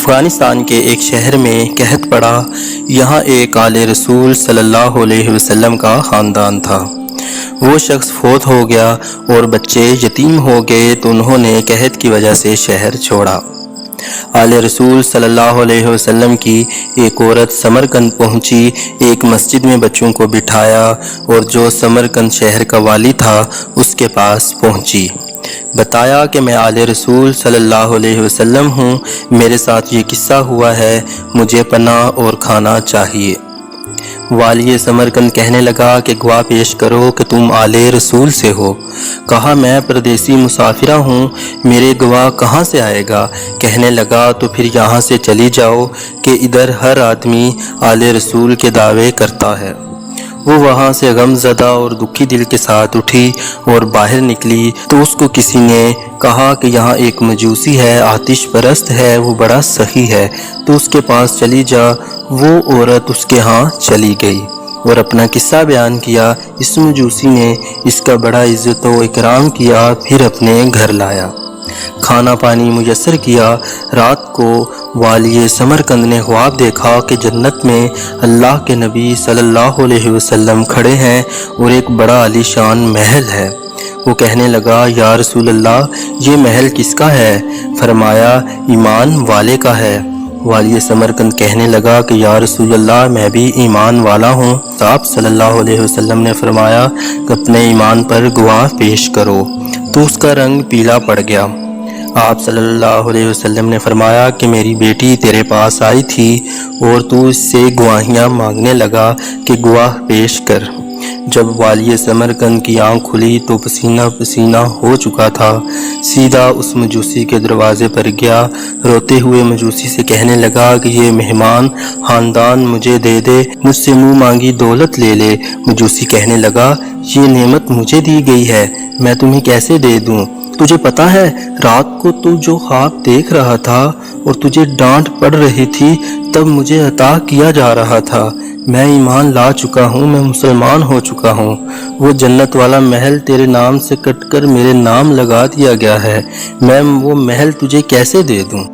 افغانستان کے ایک شہر میں قحط پڑا۔ یہاں ایک آل رسول صلی اللہ علیہ وسلم کا خاندان تھا۔ وہ شخص فوت ہو گیا اور بچے یتیم ہو گئے تو انہوں نے قحط کی وجہ سے شہر چھوڑا۔ آل رسول صلی اللہ علیہ وسلم کی ایک عورت سمرقند پہنچی، ایک مسجد میں بچوں کو بٹھایا اور جو سمرقند شہر کا والی تھا اس کے پاس پہنچی۔ بتایا کہ میں آل رسول صلی اللہ علیہ وسلم ہوں، میرے ساتھ یہ قصہ ہوا ہے، مجھے پناہ اور کھانا چاہیے۔ والی سمرقند کہنے لگا کہ گواہ پیش کرو کہ تم آل رسول سے ہو۔ کہا میں پردیسی مسافرہ ہوں، میرے گواہ کہاں سے آئے گا؟ کہنے لگا تو پھر یہاں سے چلی جاؤ کہ ادھر ہر آدمی آل رسول کے دعوے کرتا ہے۔ وہ وہاں سے غم زدہ اور دکھی دل کے ساتھ اٹھی اور باہر نکلی تو اس کو کسی نے کہا کہ یہاں ایک مجوسی ہے، آتش پرست ہے، وہ بڑا سخی ہے، تو اس کے پاس چلی جا۔ وہ عورت اس کے ہاں چلی گئی اور اپنا قصہ بیان کیا۔ اس مجوسی نے اس کا بڑا عزت و اکرام کیا، پھر اپنے گھر لایا، کھانا پانی میسر کیا۔ رات کو والی سمرقند نے خواب دیکھا کہ جنت میں اللہ کے نبی صلی اللہ علیہ وسلم کھڑے ہیں اور ایک بڑا عالی شان محل ہے۔ وہ کہنے لگا یا رسول اللہ، یہ محل کس کا ہے؟ فرمایا ایمان والے کا ہے۔ والی سمرقند کہنے لگا کہ یا رسول اللہ، میں بھی ایمان والا ہوں۔ تو آپ صلی اللہ علیہ وسلم نے فرمایا کہ اپنے ایمان پر گواہ پیش کرو، تو اس کا رنگ پیلا پڑ گیا۔ آپ صلی اللہ علیہ وسلم نے فرمایا کہ میری بیٹی تیرے پاس آئی تھی اور تو اس سے گواہیاں مانگنے لگا کہ گواہ پیش کر۔ جب والی سمرقند کی آنکھ کھلی تو پسینہ پسینہ ہو چکا تھا، سیدھا اس مجوسی کے دروازے پر گیا، روتے ہوئے مجوسی سے کہنے لگا کہ یہ مہمان خاندان مجھے دے دے، مجھ سے منہ مانگی دولت لے لے۔ مجوسی کہنے لگا یہ نعمت مجھے دی گئی ہے، میں تمہیں کیسے دے دوں؟ تجھے پتا ہے رات کو تو جو خواب دیکھ رہا تھا اور تجھے ڈانٹ پڑ رہی تھی تب مجھے عطا کیا جا رہا تھا۔ میں ایمان لا چکا ہوں، میں مسلمان ہو چکا ہوں۔ وہ جنت والا محل تیرے نام سے کٹ کر میرے نام لگا دیا گیا ہے، میں وہ محل تجھے کیسے دے دوں؟